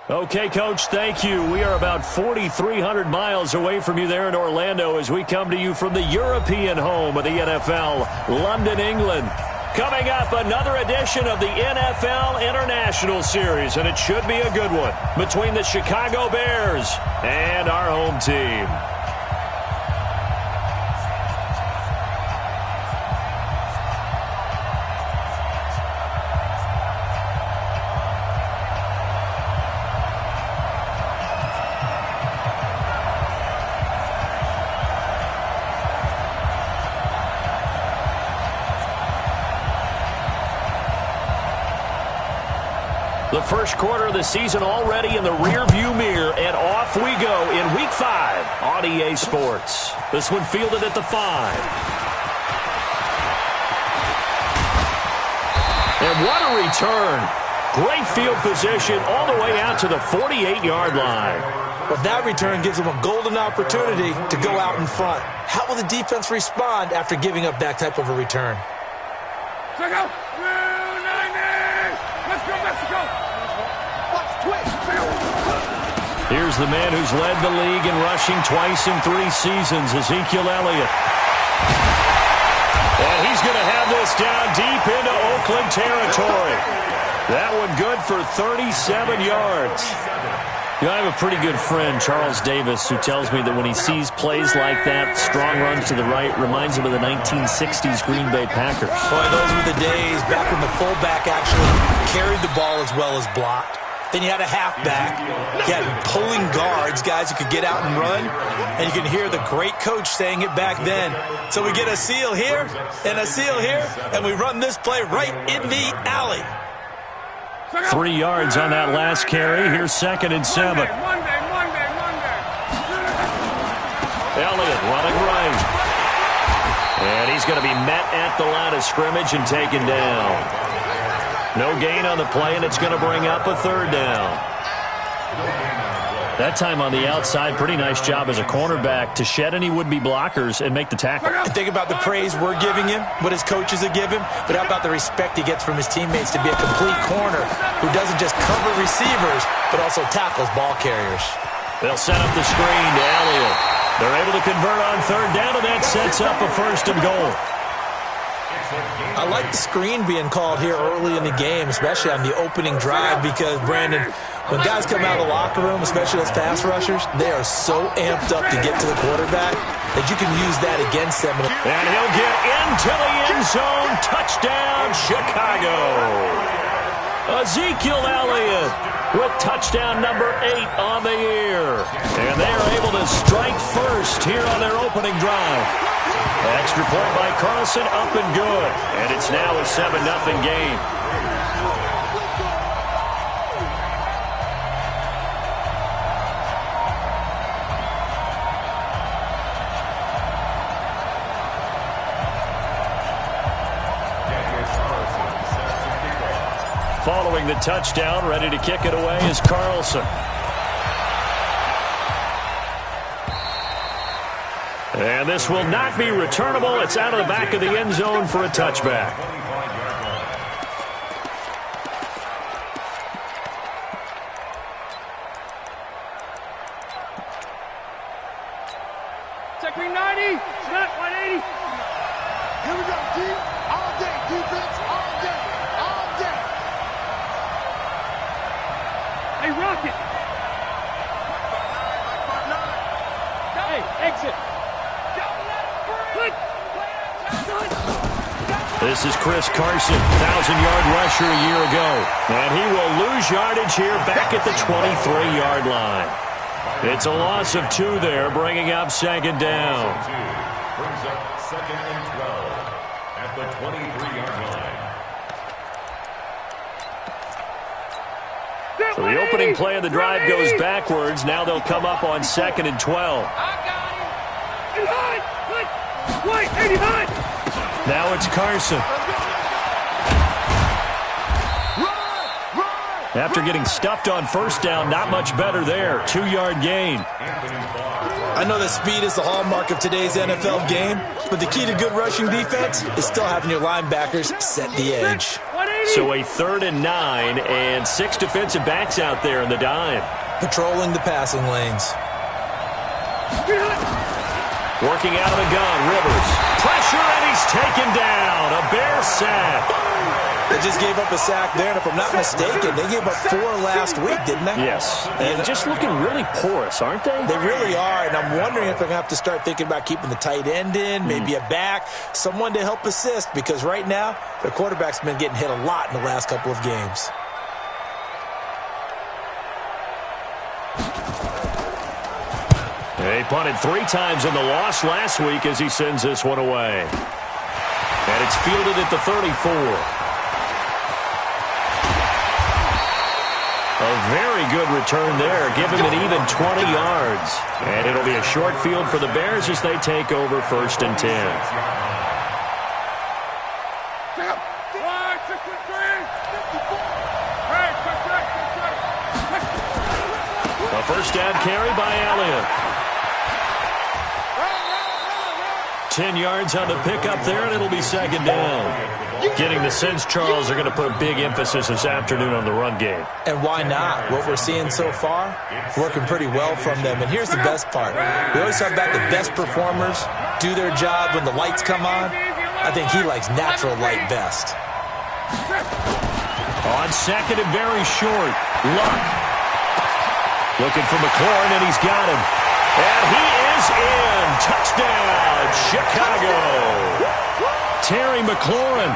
Okay, Coach, thank you. We are about 4,300 miles away from you there in Orlando as we come to you from the European home of the NFL, London, England. Coming up, another edition of the NFL International Series, and it should be a good one between the Chicago Bears and our home team. The first quarter of the season already in the rearview mirror, and off we go in Week 5 on EA Sports. This one fielded at the 5. And what a return. Great field position all the way out to the 48-yard line. Well, that return gives them a golden opportunity to go out in front. How will the defense respond after giving up that type of a return? Check out. Let's go, Mexico! Watch twist! Here's the man who's led the league in rushing twice in 3 seasons, Ezekiel Elliott. And he's going to have this down deep into Oakland territory. That one good for 37 yards. You know, I have a pretty good friend, Charles Davis, who tells me that when he sees plays like that, strong runs to the right, reminds him of the 1960s Green Bay Packers. Boy, those were the days back when the fullback actually carried the ball as well as blocked. Then you had a halfback. You had pulling guards, guys who could get out and run. And you can hear the great coach saying it back then. So we get a seal here and a seal here, and we run this play right in the alley. 3 yards on that last carry. Here's 2nd and 7. Monday. Elliott running right. And he's going to be met at the line of scrimmage and taken down. No gain on the play, and it's going to bring up a 3rd down. That time on the outside, pretty nice job as a cornerback to shed any would-be blockers and make the tackle. And think about the praise we're giving him, what his coaches are giving, but how about the respect he gets from his teammates to be a complete corner who doesn't just cover receivers, but also tackles ball carriers. They'll set up the screen to Elliott. They're able to convert on 3rd down, and that sets up a 1st and goal. I like the screen being called here early in the game, especially on the opening drive, because, Brandon, when guys come out of the locker room, especially as pass rushers, they are so amped up to get to the quarterback that you can use that against them. And he'll get into the end zone. Touchdown, Chicago. Ezekiel Elliott with touchdown number 8 on the year. And they are able to strike first here on their opening drive. Extra point by Carlson, up and good. And it's now a 7-0 game. Following the touchdown, ready to kick it away is Carlson. And this will not be returnable. It's out of the back of the end zone for a touchback. Check me 90. Snap 180. Here we go, team. All day, defense. All day. All day. Hey, Rocket. Hey, exit. This is Chris Carson, 1,000-yard rusher a year ago. And he will lose yardage here back at the 23-yard line. It's a loss of 2 there, bringing up 2nd down. Brings up 2nd and 12 at the 23-yard line. So the opening play of the drive goes backwards. Now they'll come up on 2nd and 12. Now it's Carson. After getting stuffed on 1st down, not much better there. 2-yard gain. I know that speed is the hallmark of today's NFL game, but the key to good rushing defense is still having your linebackers set the edge. So a 3rd and 9 and 6 defensive backs out there in the dime. Patrolling the passing lanes. Working out of the gun, Rivers. Pressure, and he's taken down. A Bear sack. They just gave up a sack there, and if I'm not mistaken, they gave up 4 last week, didn't they? Yes. And just looking really porous, aren't they? They really are, and I'm wondering if they're going to have to start thinking about keeping the tight end in, maybe a back, someone to help assist, because right now, their quarterback's been getting hit a lot in the last couple of games. He punted 3 times in the loss last week as he sends this one away. And it's fielded at the 34. A very good return there. Give him an even 20 yards. And it'll be a short field for the Bears as they take over 1st and 10. A first down carry by Elliott. 10 yards on the pickup there, and it'll be 2nd down. Getting the sense, Charles, are going to put a big emphasis this afternoon on the run game. And why not? What we're seeing so far, working pretty well from them. And here's the best part. We always talk about the best performers do their job when the lights come on. I think he likes natural light best. On 2nd and very short, Luck. Looking for McLaurin, and he's got him. And he is in. Touchdown, Chicago. Terry McLaurin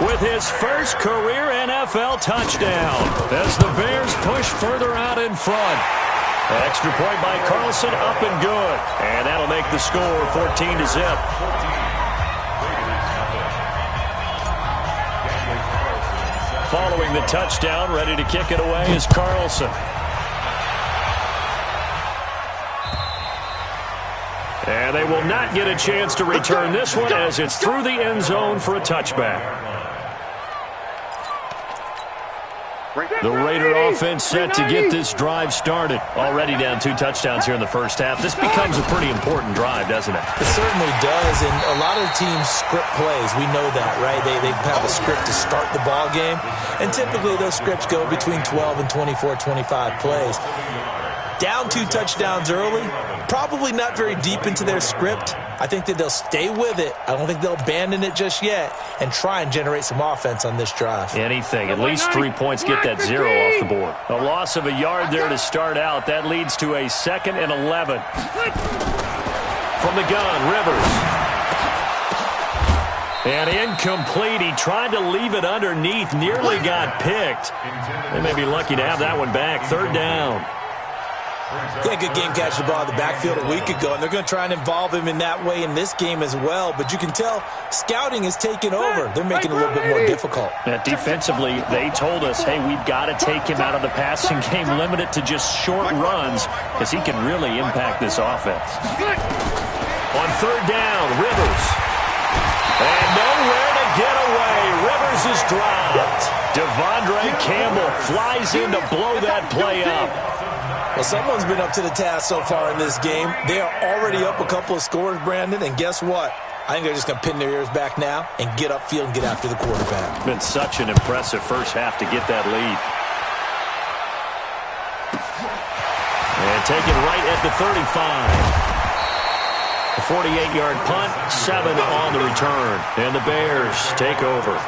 with his first career NFL touchdown as the Bears push further out in front. Extra point by Carlson, up and good. And that'll make the score 14-0. Following the touchdown, ready to kick it away is Carlson. And they will not get a chance to return this one as it's through the end zone for a touchback. The Raider offense set to get this drive started. Already down 2 touchdowns here in the first half. This becomes a pretty important drive, doesn't it? It certainly does, and a lot of the teams script plays. We know that, right? They have a script to start the ball game, and typically those scripts go between 12 and 24, 25 plays. Down 2 touchdowns early, probably not very deep into their script. I think that they'll stay with it. I don't think they'll abandon it just yet and try and generate some offense on this drive. Anything. At least 3 points, get that 0 off the board. A loss of a yard there to start out. That leads to a 2nd and 11. From the gun, Rivers. And incomplete. He tried to leave it underneath. Nearly got picked. They may be lucky to have that one back. 3rd down. Yeah, good game catching the ball in the backfield a week ago, and they're going to try and involve him in that way in this game as well. But you can tell scouting is taking over. They're making it a little bit more difficult. Defensively, they told us, hey, we've got to take him out of the passing game, limit it to just short runs, because he can really impact this offense. On 3rd down, Rivers. And nowhere to get away. Rivers is dropped. Devondre Campbell flies in to blow that play up. Well, someone's been up to the task so far in this game. They are already up a couple of scores, Brandon, and guess what? I think they're just going to pin their ears back now and get upfield and get after the quarterback. Been such an impressive first half to get that lead. And taken right at the 35. A 48-yard punt, 7 on the return. And the Bears take over.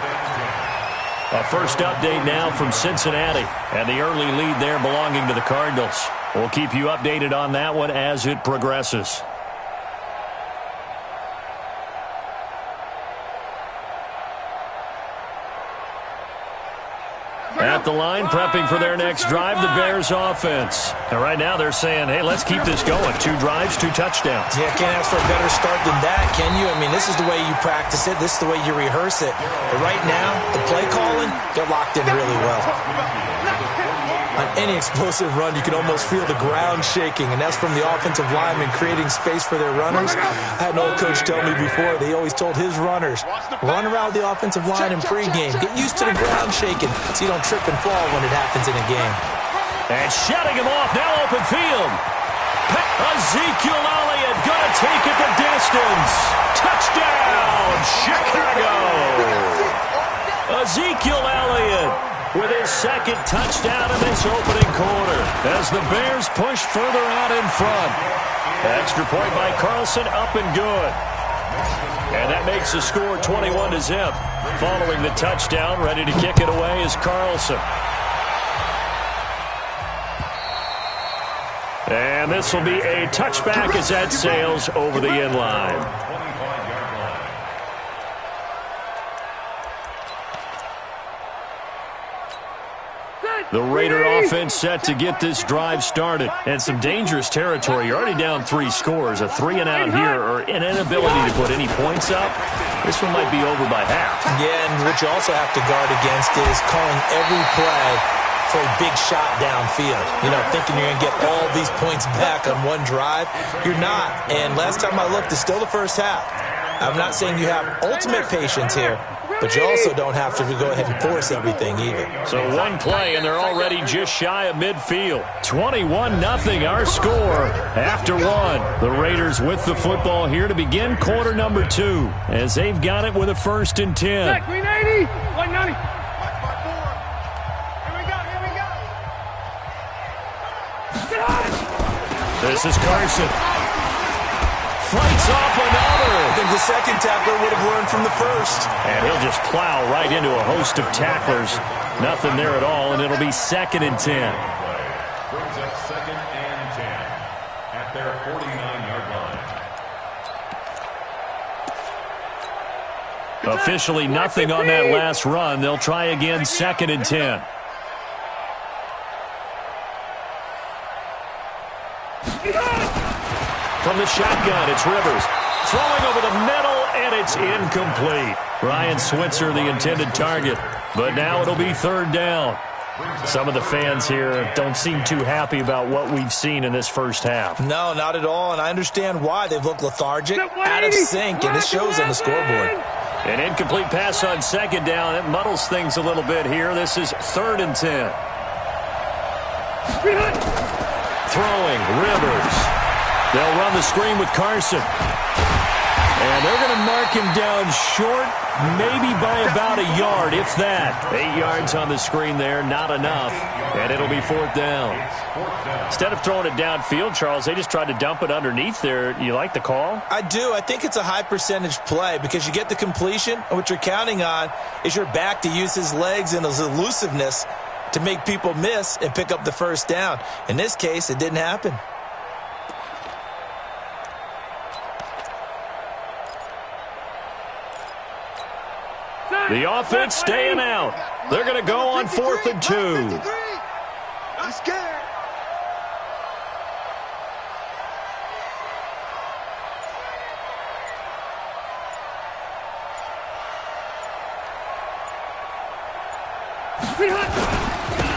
A first update now from Cincinnati, and the early lead there belonging to the Cardinals. We'll keep you updated on that one as it progresses. At the line, prepping for their next drive, the Bears offense. And right now they're saying, hey, let's keep this going. 2 drives, 2 touchdowns. Yeah, can't ask for a better start than that, can you? I mean, this is the way you practice it. This is the way you rehearse it. But right now, the play calling, they're locked in really well. On any explosive run, you can almost feel the ground shaking, and that's from the offensive linemen creating space for their runners. I had an old coach tell me before, they always told his runners, run around the offensive line in pregame. Get used to the ground shaking so you don't trip and fall when it happens in a game. And shutting him off, now open field. Ezekiel Elliott gonna take it the distance. Touchdown, Chicago. Ezekiel Elliott with his second touchdown in this opening quarter as the Bears push further out in front. Extra point by Carlson, up and good. And that makes the score 21-0. Following the touchdown, ready to kick it away is Carlson. And this will be a touchback as that sails over the end line. The Raider offense set to get this drive started. And some dangerous territory. You're already down 3 scores. A 3-and-out here or an inability to put any points up. This one might be over by half. Yeah, and what you also have to guard against is calling every play for a big shot downfield. You know, thinking you're going to get all these points back on one drive. You're not. And last time I looked, it's still the first half. I'm not saying you have ultimate patience here, but you also don't have to go ahead and force everything either. So one play, and they're already just shy of midfield. 21-0 our score after one. The Raiders with the football here to begin quarter number 2 as they've got it with a 1st and 10. 390, 190. This is Carson. Fights off another. I think the second tackler would have learned from the first. And he'll just plow right into a host of tacklers. Nothing there at all, and it'll be 2nd and 10. Brings up 2nd and 10 at their 49-yard line. Officially nothing on that last run. They'll try again, 2nd and 10. From the shotgun, it's Rivers. Throwing over the middle, and it's incomplete. Ryan Switzer, the intended target. But now it'll be 3rd down. Some of the fans here don't seem too happy about what we've seen in this first half. No, not at all, and I understand why. They've looked lethargic, out of sync, and it shows on the scoreboard. An incomplete pass on 2nd down. It muddles things a little bit here. This is 3rd and 10. Throwing, Rivers. They'll run the screen with Carson. And they're going to mark him down short, maybe by about a yard, if that. 8 yards on the screen there, not enough. And it'll be 4th down. Instead of throwing it downfield, Charles, they just tried to dump it underneath there. You like the call? I do. I think it's a high percentage play because you get the completion, and what you're counting on is your back to use his legs and his elusiveness to make people miss and pick up the 1st down. In this case, it didn't happen. The offense staying out. They're going to go on 4th and 2. I'm scared.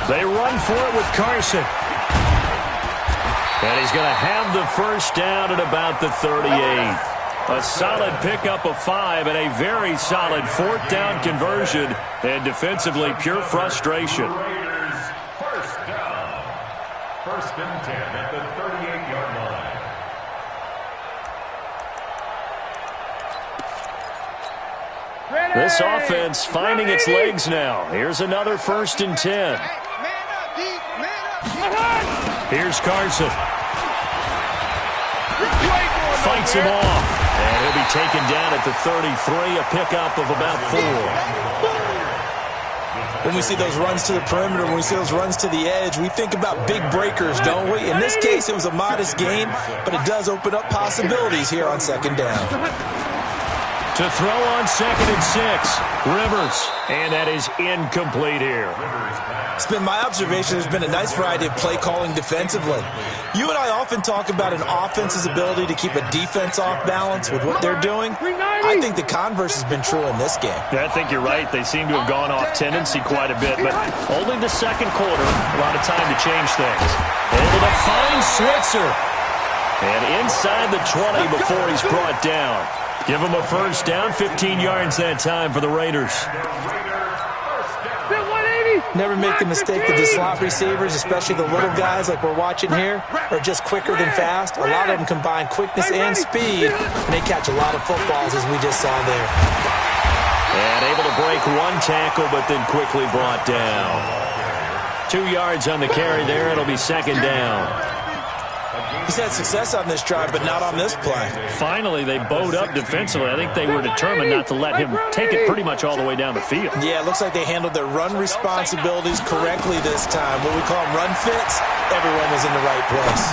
They run for it with Carson. And he's going to have the 1st down at about the 38. A solid pickup of 5 and a very solid 4th down conversion. And defensively, pure frustration. Raiders, 1st down. 1st and 10 at the 38-yard line. This offense finding its legs now. Here's another 1st and 10. Here's Carson. Fights him off. And he'll be taken down at the 33, a pickup of about 4. When we see those runs to the perimeter, when we see those runs to the edge, we think about big breakers, don't we? In this case, it was a modest gain, but it does open up possibilities here on 2nd down. To throw on 2nd and 6, Rivers. And that is incomplete here. It's been my observation there's been a nice variety of play calling defensively. You and I often talk about an offense's ability to keep a defense off balance with what they're doing. I think the converse has been true in this game. Yeah, I think you're right. They seem to have gone off tendency quite a bit, but only the 2nd quarter, a lot of time to change things. Able to find Switzer. And inside the 20 before he's brought down. Give him a 1st down, 15 yards that time for the Raiders. Never make the mistake that the slot receivers, especially the little guys like we're watching here, are just quicker than fast. A lot of them combine quickness and speed, and they catch a lot of footballs as we just saw there. And able to break one tackle, but then quickly brought down. 2 yards on the carry there. It'll be second down. He's had success on this drive, but not on this play. Finally, they bowed up defensively. I think they were determined not to let him take it pretty much all the way down the field. Yeah, it looks like they handled their run responsibilities correctly this time. What we call them run fits, everyone was in the right place.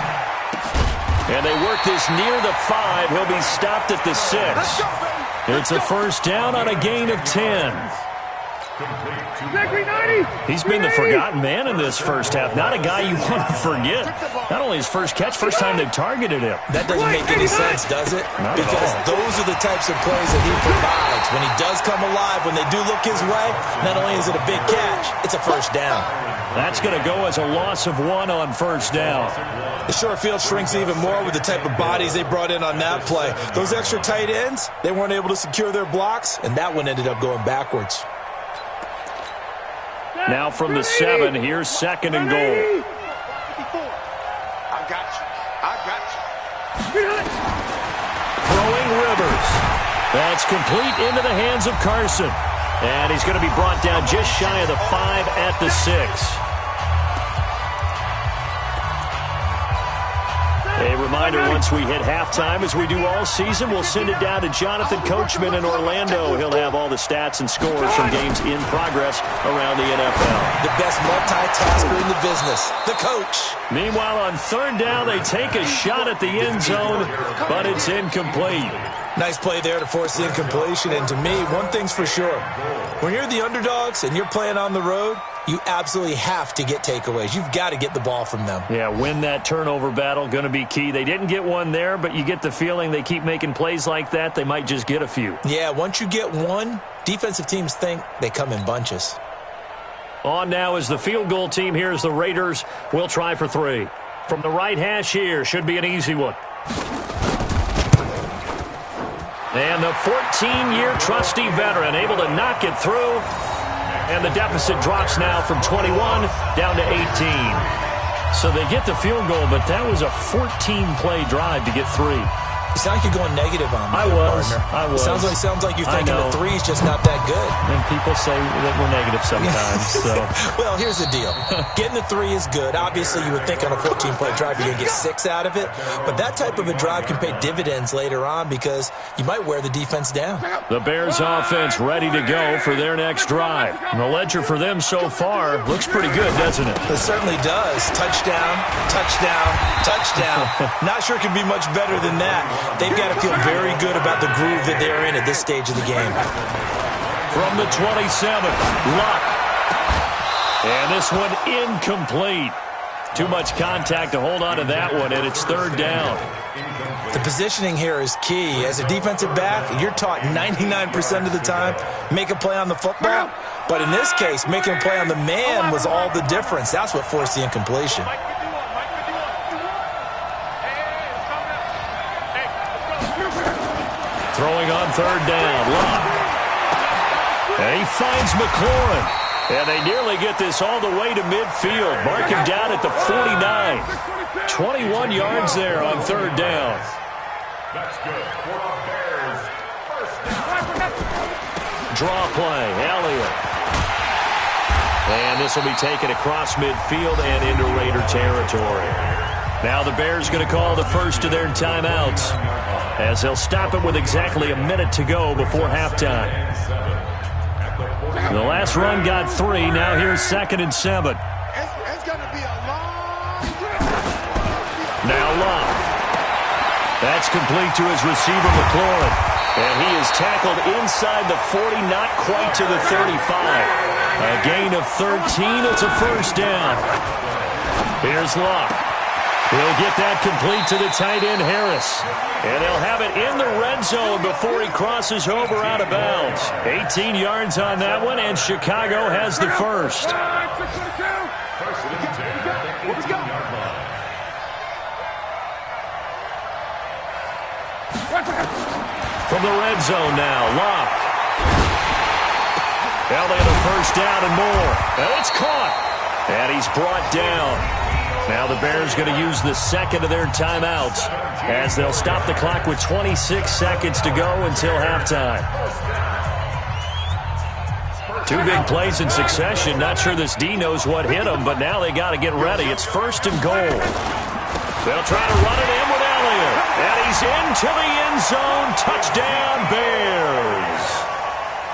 And they work this near the 5. He'll be stopped at the 6. It's a first down on a gain of 10. He's been the forgotten man in this first half. Not a guy you want to forget. Not only his first catch, first time they've targeted him. That doesn't make any sense, does it? Not because those are the types of plays that he provides. When he does come alive, when they do look his way, not only is it a big catch, it's a first down. That's going to go as a loss of 1 on first down. The short field shrinks even more with the type of bodies they brought in on that play. Those extra tight ends, they weren't able to secure their blocks, and that one ended up going backwards. Now from the 7, here's second and goal. I got you. Throwing Rivers. That's complete into the hands of Carson. And he's going to be brought down just shy of the 5 at the 6. A reminder, once we hit halftime, as we do all season, we'll send it down to Jonathan Coachman in Orlando. He'll have all the stats and scores from games in progress around the NFL. The best multitasker in the business, the coach. Meanwhile, on third down, they take a shot at the end zone, but it's incomplete. Nice play there to force the incompletion. And to me, one thing's for sure. When you're the underdogs and you're playing on the road, you absolutely have to get takeaways. You've got to get the ball from them. Yeah, win that turnover battle, going to be key. They didn't get one there, but you get the feeling they keep making plays like that, they might just get a few. Yeah, once you get one, defensive teams think they come in bunches. On now is the field goal team. Here's the Raiders. We'll try for 3. From the right hash here, should be an easy one. And the 14-year trusty veteran able to knock it through. And the deficit drops now from 21 down to 18. So they get the field goal, but that was a 14-play drive to get 3. You sound like you're going negative on me. I was. It sounds like you're thinking the 3's just not that good. And people say that we're negative sometimes. So. Well, here's the deal. Getting the 3 is good. Obviously, you would think on a 14-play drive you're going to get 6 out of it. But that type of a drive can pay dividends later on because you might wear the defense down. The Bears offense ready to go for their next drive. And the ledger for them so far looks pretty good, doesn't it? It certainly does. Touchdown, touchdown, touchdown. Not sure it can be much better than that. They've got to feel very good about the groove that they're in at this stage of the game. From the 27, Luck. And this one incomplete. Too much contact to hold on to that one, and it's third down. The positioning here is key. As a defensive back, you're taught 99% of the time, make a play on the football. But in this case, making a play on the man was all the difference. That's what forced the incompletion. Throwing on third down, Luck. And he finds McLaurin. And they nearly get this all the way to midfield. Mark him down at the 49. 21 yards there on third down. That's good for the Bears. First down. Draw play, Elliott. And this will be taken across midfield and into Raider territory. Now the Bears going to call the first of their timeouts, as they'll stop it with exactly a minute to go before halftime. The last run got 3. Now here's 2nd and 7. It's going to be a long drive. Now Love. That's complete to his receiver, McLaurin. And he is tackled inside the 40, not quite to the 35. A gain of 13. It's a first down. Here's Love. He'll get that complete to the tight end, Harris. And they'll have it in the red zone before he crosses over out of bounds. 18 yards on that one, and Chicago has the first. From the red zone now, Locke. Elliott a first down and more. And it's caught. And he's brought down. Now the Bears going to use the second of their timeouts as they'll stop the clock with 26 seconds to go until halftime. Two big plays in succession. Not sure this D knows what hit him, but now they got to get ready. It's 1st and goal. They'll try to run it in with Elliott. And he's into the end zone. Touchdown, Bears.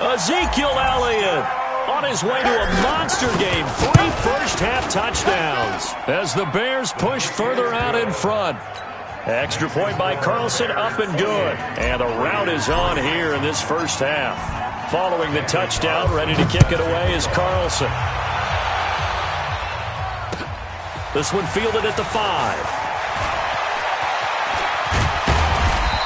Ezekiel Elliott on his way to a monster game. 3 first-half touchdowns as the Bears push further out in front. Extra point by Carlson, up and good. And the route is on here in this first half. Following the touchdown, ready to kick it away is Carlson. This one fielded at the 5.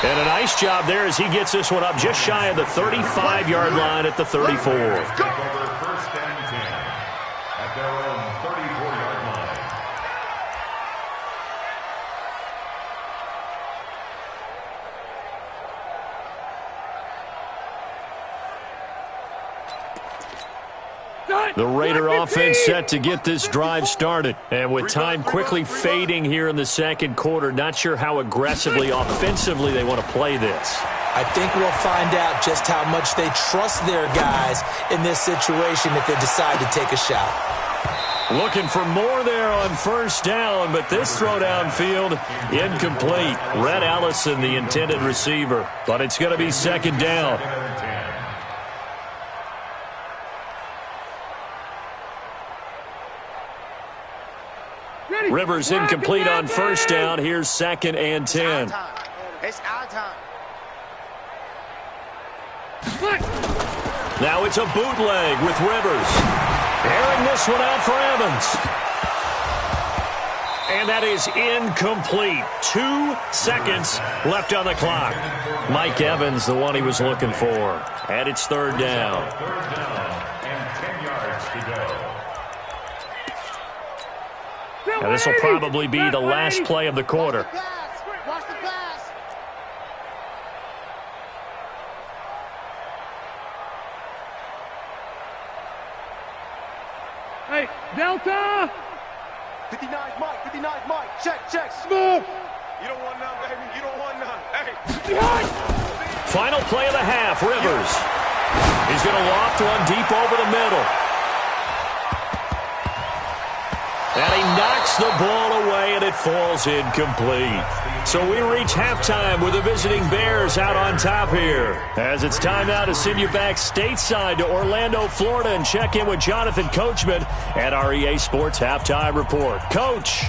And a nice job there as he gets this one up just shy of the 35-yard line at the 34. Take over 1st and 10 at their own 34-yard line. The Raider offense set to get this drive started. And with time quickly fading here in the second quarter, not sure how aggressively, offensively they want to play this. I think we'll find out just how much they trust their guys in this situation if they decide to take a shot. Looking for more there on 1st down, but this throw downfield incomplete. Red Allison, the intended receiver, but it's going to be 2nd down. Rivers incomplete on 1st down. Here's 2nd and 10. It's our time. Now it's a bootleg with Rivers. Airing this one out for Evans. And that is incomplete. 2 seconds left on the clock. Mike Evans, the one he was looking for. And it's 3rd down. 3rd down and 10 yards to go. And this will probably be the last play of the quarter. Watch the pass. Hey, Delta! 59 Mike. Check. Move! You don't want none, baby. You don't want none. Hey. Behind! Final play of the half, Rivers. He's going to loft one deep over the middle. And he knocks the ball away, and it falls incomplete. So we reach halftime with the visiting Bears out on top here. As it's time now to send you back stateside to Orlando, Florida, and check in with Jonathan Coachman at our EA Sports Halftime Report. Coach.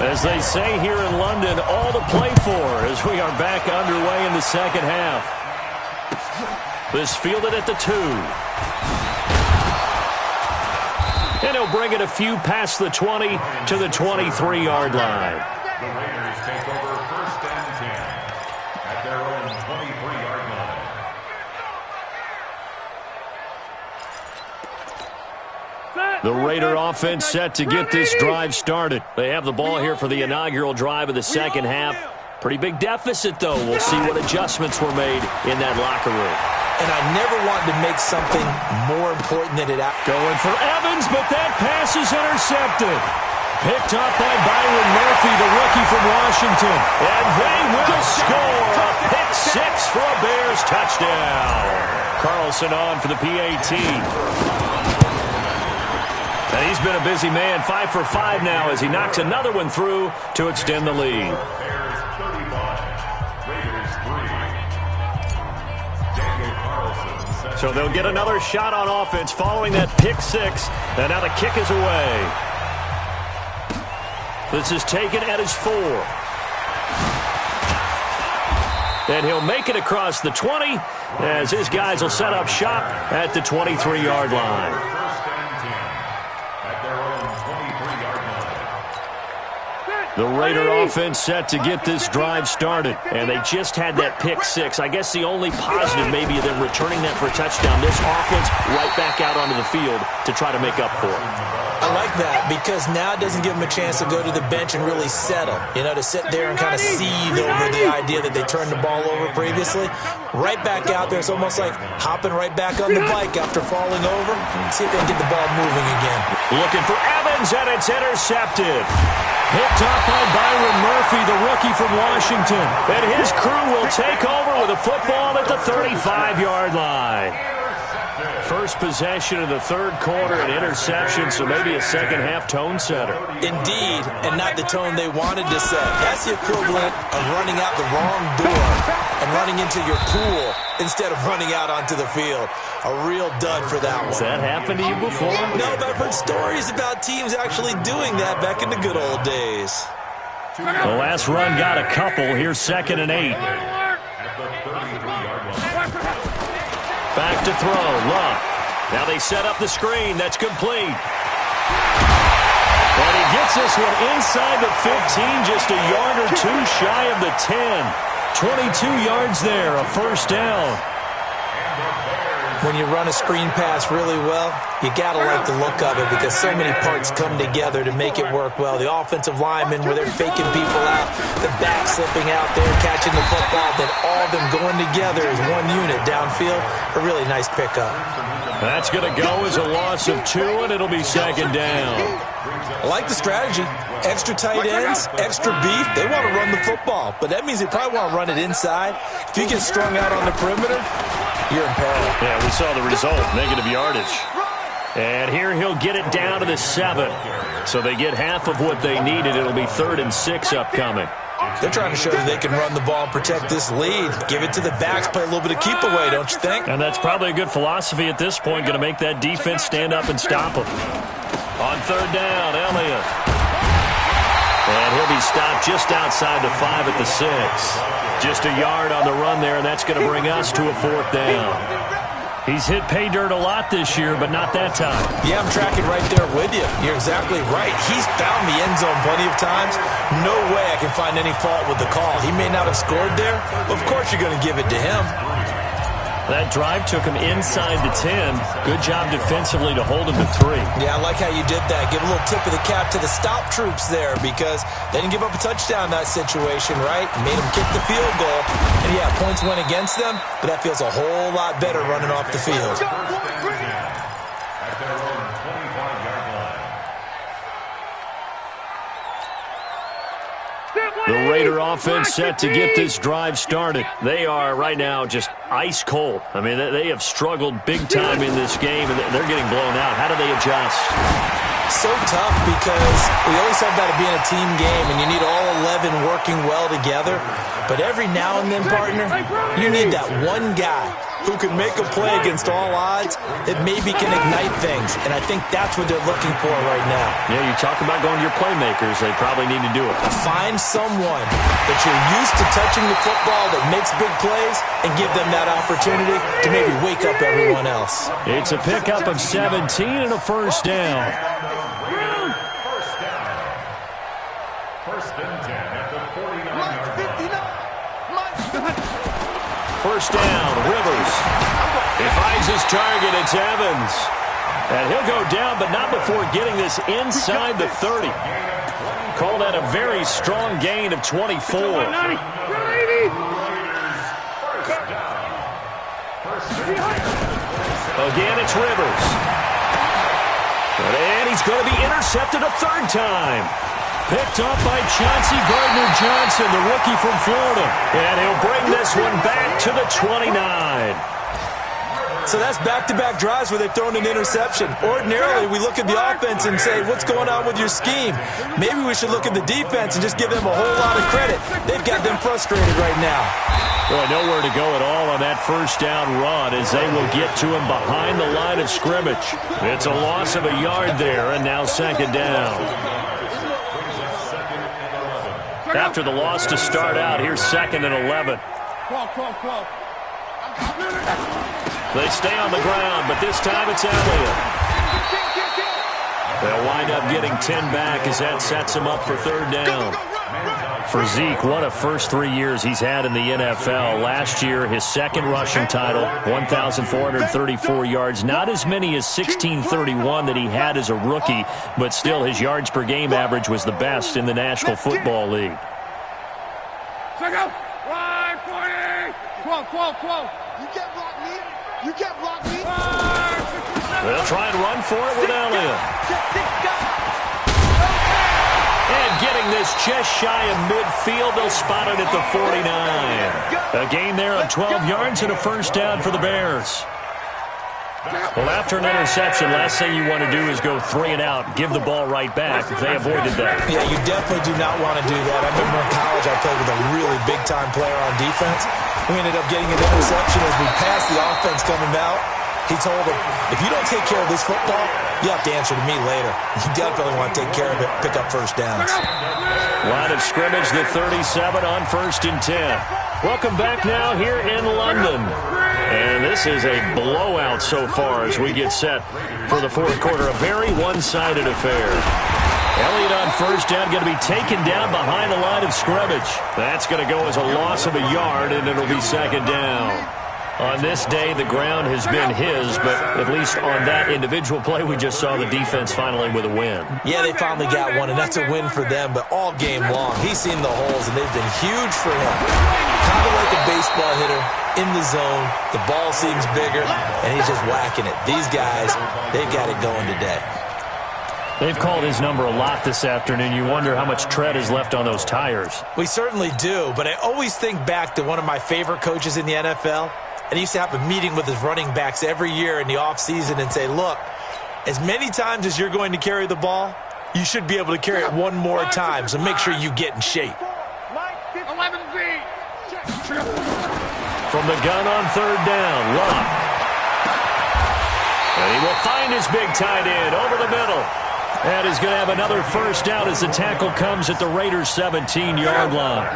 As they say here in London, all to play for as we are back underway in the second half. This fielded at the 2. And he'll bring it a few past the 20 to the 23-yard line. The Raiders take over 1st and 10 at their own 23-yard line. The Raider offense set to get this drive started. They have the ball here for the inaugural drive of the second half. Pretty big deficit, though. We'll see what adjustments were made in that locker room. And I never wanted to make something more important than it. Going for Evans, but that pass is intercepted. Picked up by Byron Murphy, the rookie from Washington. And they will score a pick 6 for a Bears touchdown. Carlson on for the PAT. And he's been a busy man, 5 for 5 now as he knocks another one through to extend the lead. Bears 35, Raiders 3. Daniel Carlson. So they'll get another shot on offense following that pick 6. And now the kick is away. This is taken at his 4. And he'll make it across the 20 as his guys will set up shop at the 23-yard line. The Raider offense set to get this drive started. And they just had that pick six. I guess the only positive maybe of them returning that for a touchdown. This offense right back out onto the field to try to make up for it. I like that because now it doesn't give them a chance to go to the bench and really settle. You know, to sit there and kind of seethe over the idea that they turned the ball over previously. Right back out there. It's almost like hopping right back on the bike after falling over. See if they can get the ball moving again. Looking for Evans, and it's intercepted. Picked up by Byron Murphy, the rookie from Washington. And his crew will take over with a football at the 35-yard line. First possession of the third quarter, an interception, so maybe a second-half tone setter. Indeed, and not the tone they wanted to set. That's the equivalent of running out the wrong door and running into your pool instead of running out onto the field. A real dud for that one. Has that happened to you before? No, but I've heard stories about teams actually doing that back in the good old days. The last run got a couple. Here's 2nd and 8. Back to throw. Love. Now they set up the screen. That's complete. And he gets this one inside the 15, just a yard or two shy of the 10. 22 yards there, a first down. When you run a screen pass really well, you got to like the look of it because so many parts come together to make it work well. The offensive linemen, where they're faking people out, the back slipping out there, catching the football, then all of them going together as one unit downfield. A really nice pickup. That's going to go as a loss of 2, and it'll be 2nd down. I like the strategy. Extra tight ends, extra beef. They want to run the football, but that means they probably want to run it inside. If you get strung out on the perimeter, you're in peril. Yeah, we saw the result, negative yardage. And here he'll get it down to the 7. So they get half of what they needed. It'll be 3rd and 6 upcoming. They're trying to show that they can run the ball and protect this lead. Give it to the backs, play a little bit of keep away, don't you think? And that's probably a good philosophy at this point, going to make that defense stand up and stop them. On 3rd down, Elliott. And he'll be stopped just outside the 5 at the 6. Just a yard on the run there, and that's going to bring us to a 4th down. He's hit pay dirt a lot this year, but not that time. Yeah, I'm tracking right there with you. You're exactly right. He's found the end zone plenty of times. No way I can find any fault with the call. He may not have scored there, but of course you're going to give it to him. That drive took him inside the 10. Good job defensively to hold him to 3. Yeah, I like how you did that. Give a little tip of the cap to the stop troops there because they didn't give up a touchdown in that situation, right? Made them kick the field goal. And, yeah, points went against them, but that feels a whole lot better running off the field. The Raider offense set to get this drive started. They are right now just ice cold. I mean, they have struggled big time in this game, and they're getting blown out. How do they adjust? So tough because we always talk about it being a team game, and you need all 11 working well together. But every now and then, partner, you need that one guy who can make a play against all odds that maybe can ignite things. And I think that's what they're looking for right now. Yeah, you talk about going to your playmakers. They probably need to do it. Find someone that you're used to touching the football that makes big plays and give them that opportunity to maybe wake up everyone else. It's a pickup of 17 and a first down. First and 10 at the 49-yard line. First down, Rivers. He finds his target, it's Evans. And he'll go down, but not before getting this inside the 30. Call that a very strong gain of 24. Again, it's Rivers. And he's going to be intercepted a 3rd time. Picked up by Chauncey Gardner-Johnson, the rookie from Florida. And he'll bring this one back to the 29. So that's back-to-back drives where they've thrown an interception. Ordinarily, we look at the offense and say, what's going on with your scheme? Maybe we should look at the defense and just give them a whole lot of credit. They've got them frustrated right now. Boy, nowhere to go at all on that first down run as they will get to him behind the line of scrimmage. It's a loss of a yard there, and now 2nd down. After the loss to start out, here's 2nd and 11. They stay on the ground, but this time it's Elliott. They'll wind up getting 10 back as that sets him up for third down. For Zeke, what a first 3 years he's had in the NFL. Last year, his second rushing title, 1,434 yards. Not as many as 1,631 that he had as a rookie, but still his yards per game average was the best in the National Football League. 12. You can't block me. You can't block me. They'll try and run for it with Elliott. And getting this just shy of midfield, they'll spot it at the 49. A gain there of 12 yards and a first down for the Bears. Well, after an interception, last thing you want to do is go 3 and out, give the ball right back. They avoided that. Yeah, you definitely do not want to do that. I remember in college I played with a really big-time player on defense. We ended up getting an interception as we passed the offense coming out. He told him, if you don't take care of this football, you have to answer to me later. You definitely want to take care of it, pick up first downs. Line of scrimmage, the 37 on 1st and 10. Welcome back now here in London. And this is a blowout so far as we get set for the fourth quarter. A very one-sided affair. Elliott on first down, going to be taken down behind the line of scrimmage. That's going to go as a loss of a yard, and it'll be second down. On this day, the ground has been his, but at least on that individual play, we just saw the defense finally with a win. Yeah, they finally got one, and that's a win for them, but all game long, he's seen the holes, and they've been huge for him. Kind of like a baseball hitter in the zone. The ball seems bigger, and he's just whacking it. These guys, they've got it going today. They've called his number a lot this afternoon. You wonder how much tread is left on those tires. We certainly do, but I always think back to one of my favorite coaches in the NFL. And he used to have a meeting with his running backs every year in the offseason and say, look, as many times as you're going to carry the ball, you should be able to carry it one more time, so make sure you get in shape. 11Z. From the gun on third down, Love. And he will find his big tight end over the middle. And he's going to have another first down as the tackle comes at the Raiders' 17-yard line.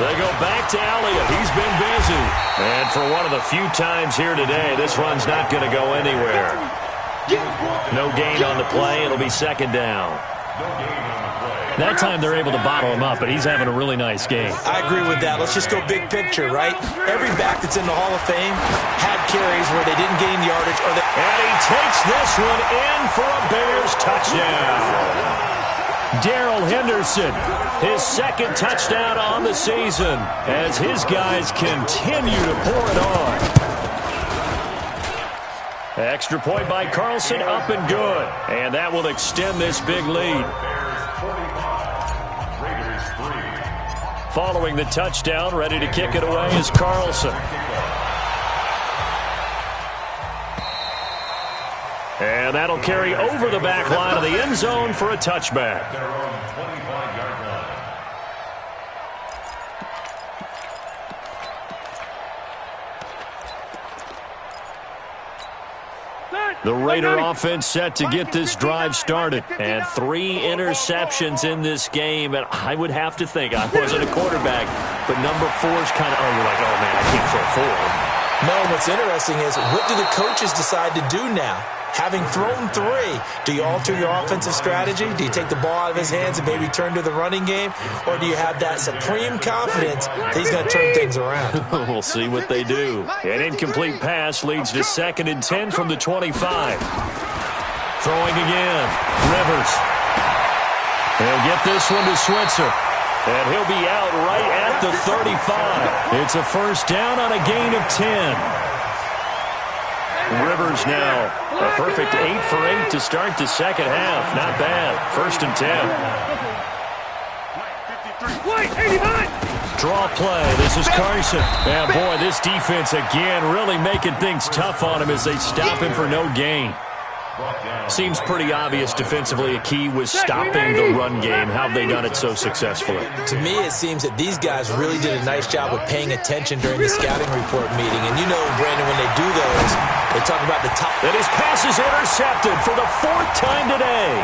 They go back to Elliott. He's been busy. And for one of the few times here today, this run's not going to go anywhere. No gain on the play. It'll be second down. That time they're able to bottle him up, but he's having a really nice game. I agree with that. Let's just go big picture, right? Every back that's in the Hall of Fame had carries where they didn't gain yardage. And he takes this one in for a Bears touchdown. Darrell Henderson, his second touchdown on the season as his guys continue to pour it on. Extra point by Carlson, up and good. And that will extend this big lead. Following the touchdown, ready to kick it away is Carlson. And that'll carry over the back line of the end zone for a touchback. The Raider offense set to get this drive started. And 3 interceptions in this game. And I would have to think, I wasn't a quarterback, but number 4's kind of, you're like, oh, man, I can't throw 4. No, what's interesting is, what do the coaches decide to do now? Having thrown 3, do you alter your offensive strategy? Do you take the ball out of his hands and maybe turn to the running game? Or do you have that supreme confidence that he's going to turn things around? We'll see what they do. An incomplete pass leads to 2nd and 10 from the 25. Throwing again. Rivers. He'll get this one to Switzer. And he'll be out right at the 35. It's a first down on a gain of 10. Rivers now a perfect 8 for 8 to start the second half. Not bad. 1st and 10. Draw play. This is Carson. And boy, this defense again really making things tough on him as they stop him for no gain. Seems pretty obvious defensively a key was stopping the run game. How have they done it so successfully? To me, it seems that these guys really did a nice job of paying attention during the scouting report meeting. And you know, Brandon, when they do those, they talk about the top. And his pass is intercepted for the 4th time today.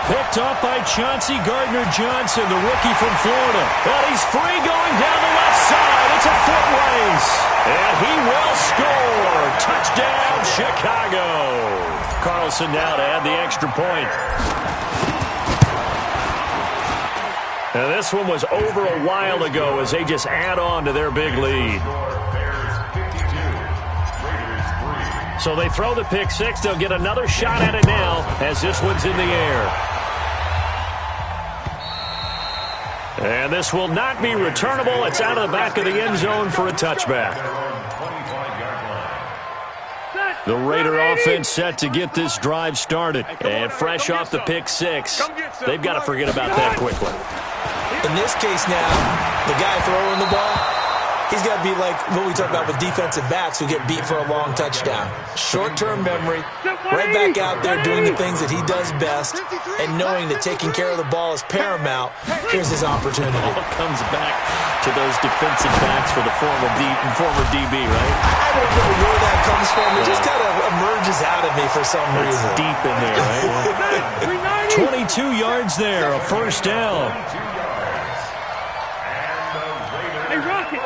Picked off by Chauncey Gardner-Johnson, the rookie from Florida. And he's free going down the left side. It's a foot race. And he will score. Touchdown. Chicago. Carlson now to add the extra point. Now this one was over a while ago as they just add on to their big lead. So they throw the pick six. They'll get another shot at it now as this one's in the air. And this will not be returnable. It's out of the back of the end zone for a touchback. The Raider offense set to get this drive started. And fresh off the pick six, they've got to forget about that quickly. In this case now, the guy throwing the ball, he's got to be like what we talk about with defensive backs who get beat for a long touchdown. Short-term memory, right back out there doing the things that he does best, and knowing that taking care of the ball is paramount. Here's his opportunity. It all comes back to those defensive backs for the former DB, right? I don't know where that comes from. It just kind of emerges out of me for some reason. It's deep in there, right? 22 yards there, a first down. Hey, Rocket!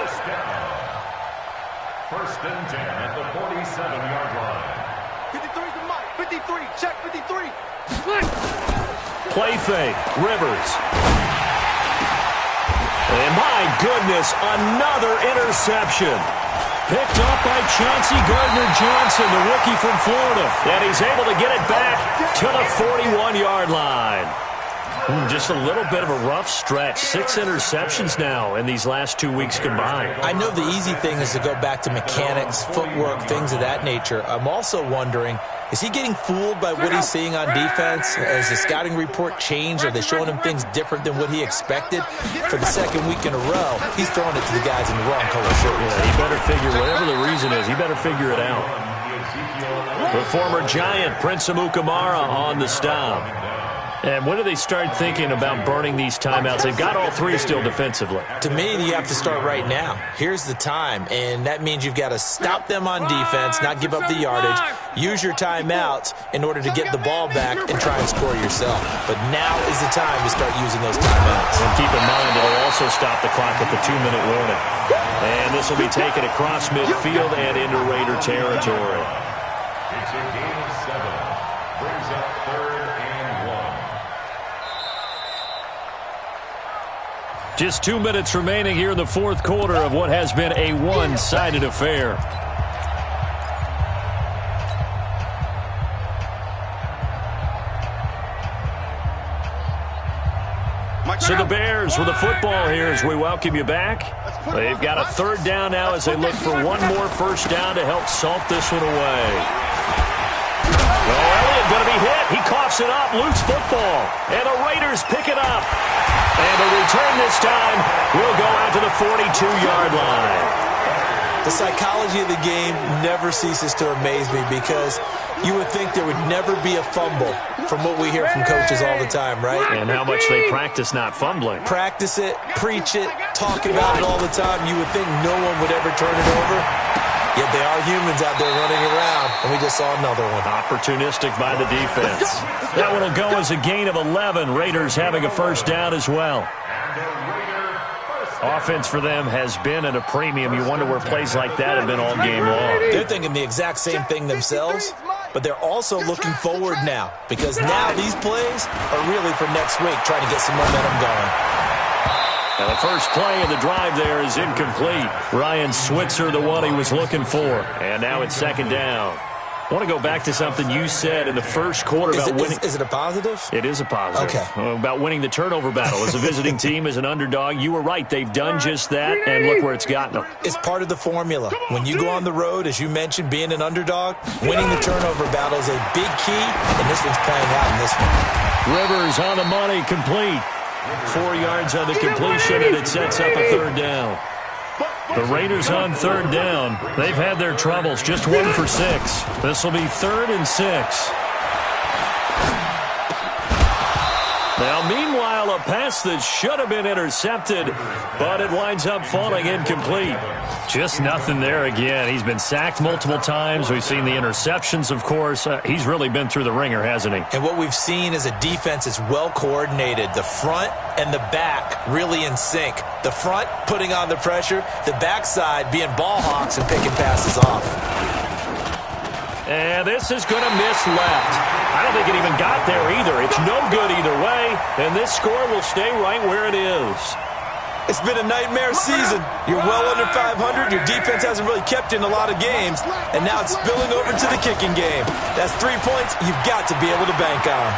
First and 10 at the 47-yard line. 53 to Mike. 53. Check 53. Play fake. Rivers. And my goodness, another interception. Picked up by Chauncey Gardner-Johnson, the rookie from Florida. And he's able to get it back to the 41-yard line. Just a little bit of a rough stretch. 6 interceptions now in these last 2 weeks combined. I know the easy thing is to go back to mechanics, footwork, things of that nature. I'm also wondering, is he getting fooled by what he's seeing on defense? Has the scouting report changed? Are they showing him things different than what he expected? For the second week in a row, he's throwing it to the guys in the wrong color shirt. Yeah, he better figure, whatever the reason is, he better figure it out. The former Giant, Prince Amukamara, on the stop. And when do they start thinking about burning these timeouts? They've got all three still defensively. To me, you have to start right now. Here's the time, and that means you've got to stop them on defense, not give up the yardage, use your timeouts in order to get the ball back and try and score yourself. But now is the time to start using those timeouts. And keep in mind, it'll also stop the clock at the 2-minute warning. And this will be taken across midfield and into Raider territory. It's a game of 7. Brings up 3rd and 1. Just 2 minutes remaining here in the fourth quarter of what has been a one-sided affair. So the Bears with the football here as we welcome you back. They've got a third down now as they look for one more first down to help salt this one away. Well, Elliott going to be hit. He coughs it up. Loose football. And the Raiders pick it up. And the return this time will go out to the 42-yard line. The psychology of the game never ceases to amaze me because you would think there would never be a fumble from what we hear from coaches all the time, right? And how much they practice not fumbling. Practice it, preach it, talking about it all the time. You would think no one would ever turn it over. Yet they are humans out there running around, and we just saw another one. Opportunistic by the defense. That one will go as a gain of 11. Raiders having a first down as well. Offense for them has been at a premium. You wonder where plays like that have been all game long. They're thinking the exact same thing themselves, but they're also looking forward now because now these plays are really for next week, trying to get some momentum going. Now the first play of the drive there is incomplete. Ryan Switzer, the one he was looking for. And now it's second down. I want to go back to something you said in the first quarter about winning. Is it a positive? It is a positive. Okay. About winning the turnover battle. As a visiting team, as an underdog, you were right. They've done just that, and look where it's gotten them. It's part of the formula. When you go on the road, as you mentioned, being an underdog, winning the turnover battle is a big key, and this one's playing out in this one. Rivers on the money, complete. 4 yards on the completion, and it sets up a third down. The Raiders on third down. They've had their troubles. Just 1 for 6. This will be 3rd and 6. Now, meanwhile, a pass that should have been intercepted, but it winds up falling incomplete. Just nothing there again. He's been sacked multiple times. We've seen the interceptions, of course. He's really been through the ringer, hasn't he? And what we've seen is a defense that's well coordinated. The front and the back really in sync. The front putting on the pressure, the backside being ball hawks and picking passes off. And this is going to miss left. I don't think it even got there either. It's no good either way, and this score will stay right where it is. It's been a nightmare season. You're well under 500. Your defense hasn't really kept you in a lot of games, and now it's spilling over to the kicking game. That's 3 points you've got to be able to bank on.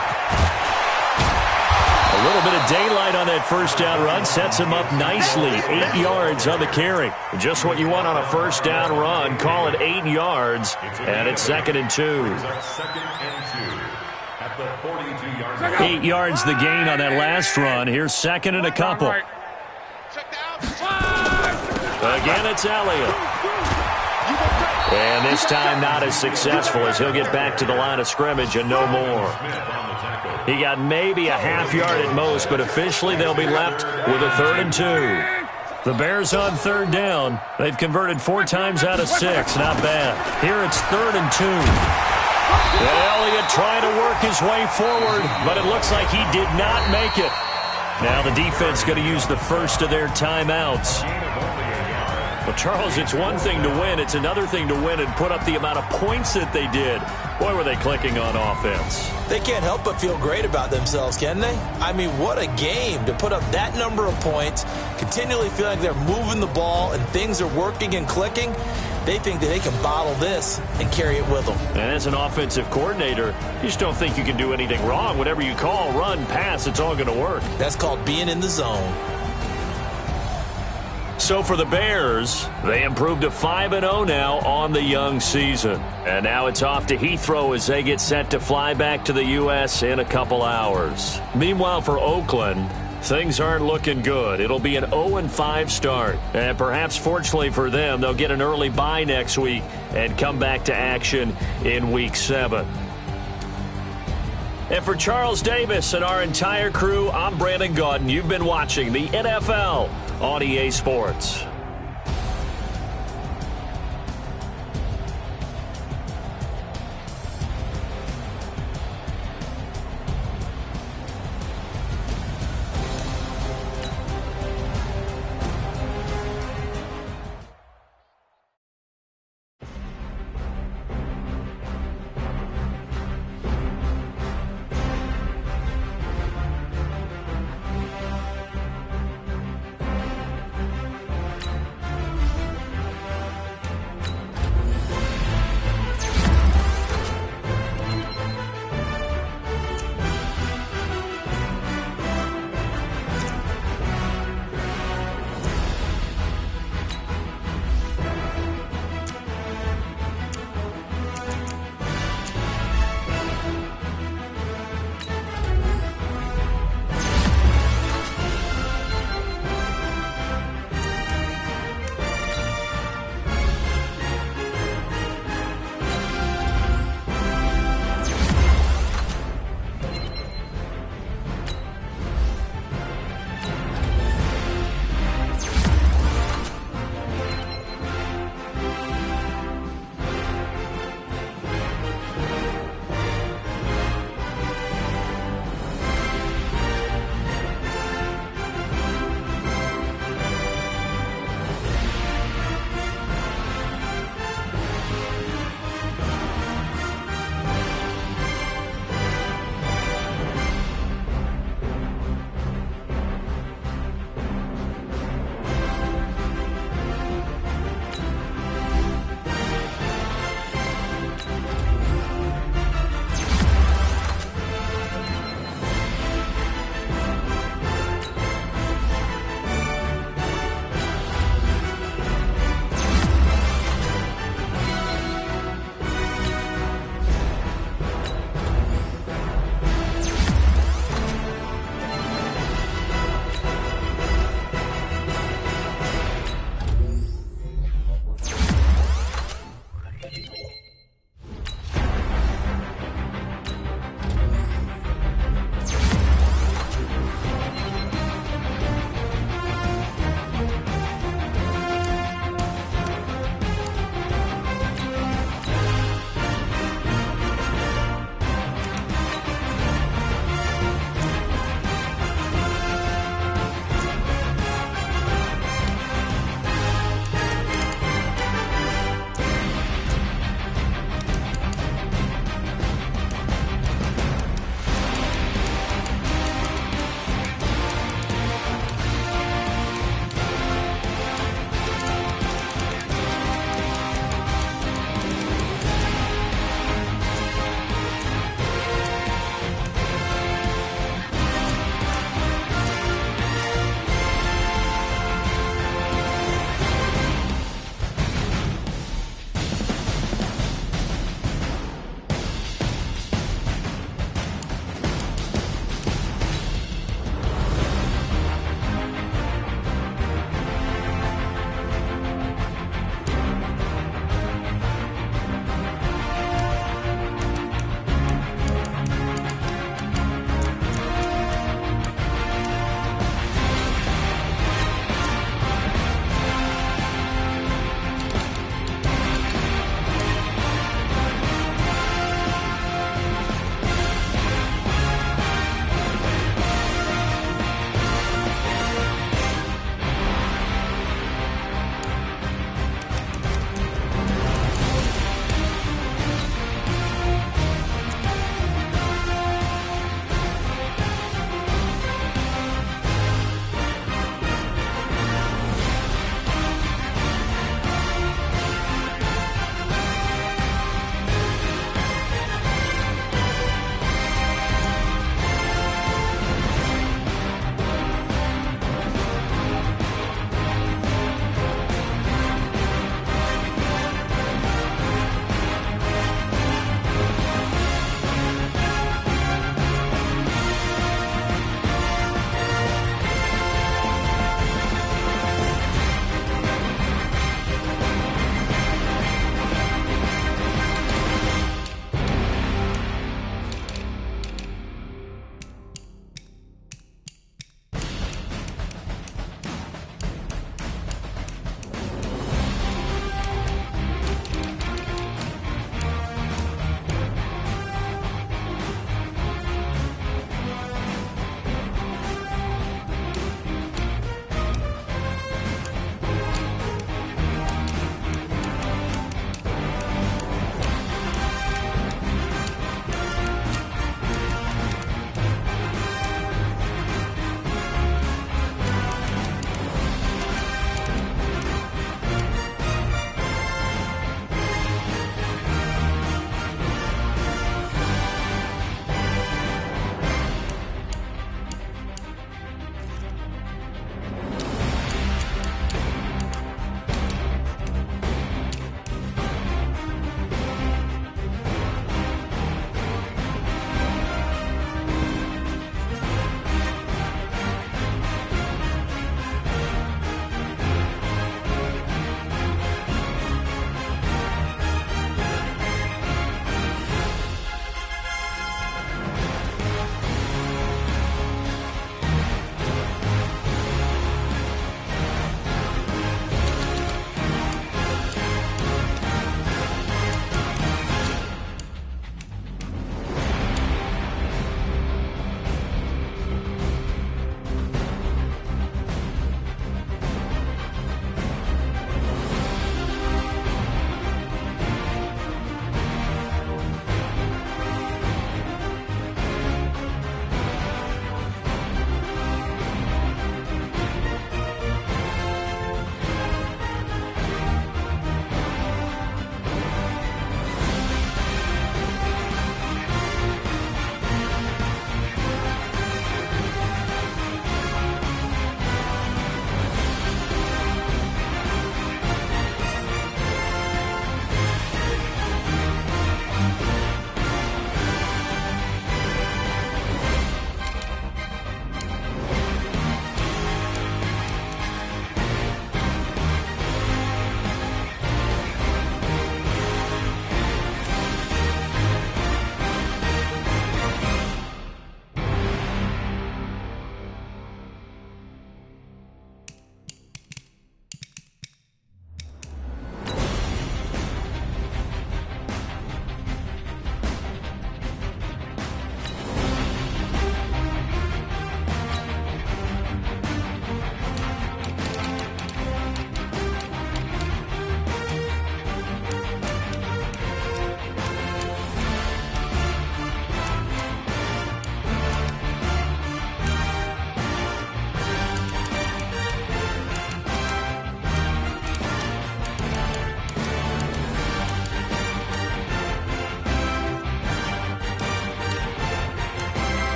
A little bit of daylight on that first down run sets him up nicely. 8 yards on the carry. Just what you want on a first down run. Call it 8 yards, and it's 2nd and 2. 8 yards the gain on that last run. Here's 2nd and a couple. Again, it's Elliott. And this time not as successful as he'll get back to the line of scrimmage and no more. He got maybe a half yard at most, but officially they'll be left with a 3rd and 2. The Bears on 3rd down. They've converted 4 times out of 6. Not bad. Here it's 3rd and 2. Elliott trying to work his way forward, but it looks like he did not make it. Now the defense going to use the first of their timeouts. Well, Charles, it's one thing to win. It's another thing to win and put up the amount of points that they did. Boy, were they clicking on offense. They can't help but feel great about themselves, can they? I mean, what a game to put up that number of points, continually feel like they're moving the ball and things are working and clicking. They think that they can bottle this and carry it with them. And as an offensive coordinator, you just don't think you can do anything wrong. Whatever you call, run, pass, it's all going to work. That's called being in the zone. So for the Bears, they improved to 5-0 now on the young season. And now it's off to Heathrow as they get set to fly back to the U.S. in a couple hours. Meanwhile, for Oakland, things aren't looking good. It'll be an 0-5 start. And perhaps fortunately for them, they'll get an early bye next week and come back to action in Week 7. And for Charles Davis and our entire crew, I'm Brandon Gaudin. You've been watching the NFL on EA Sports.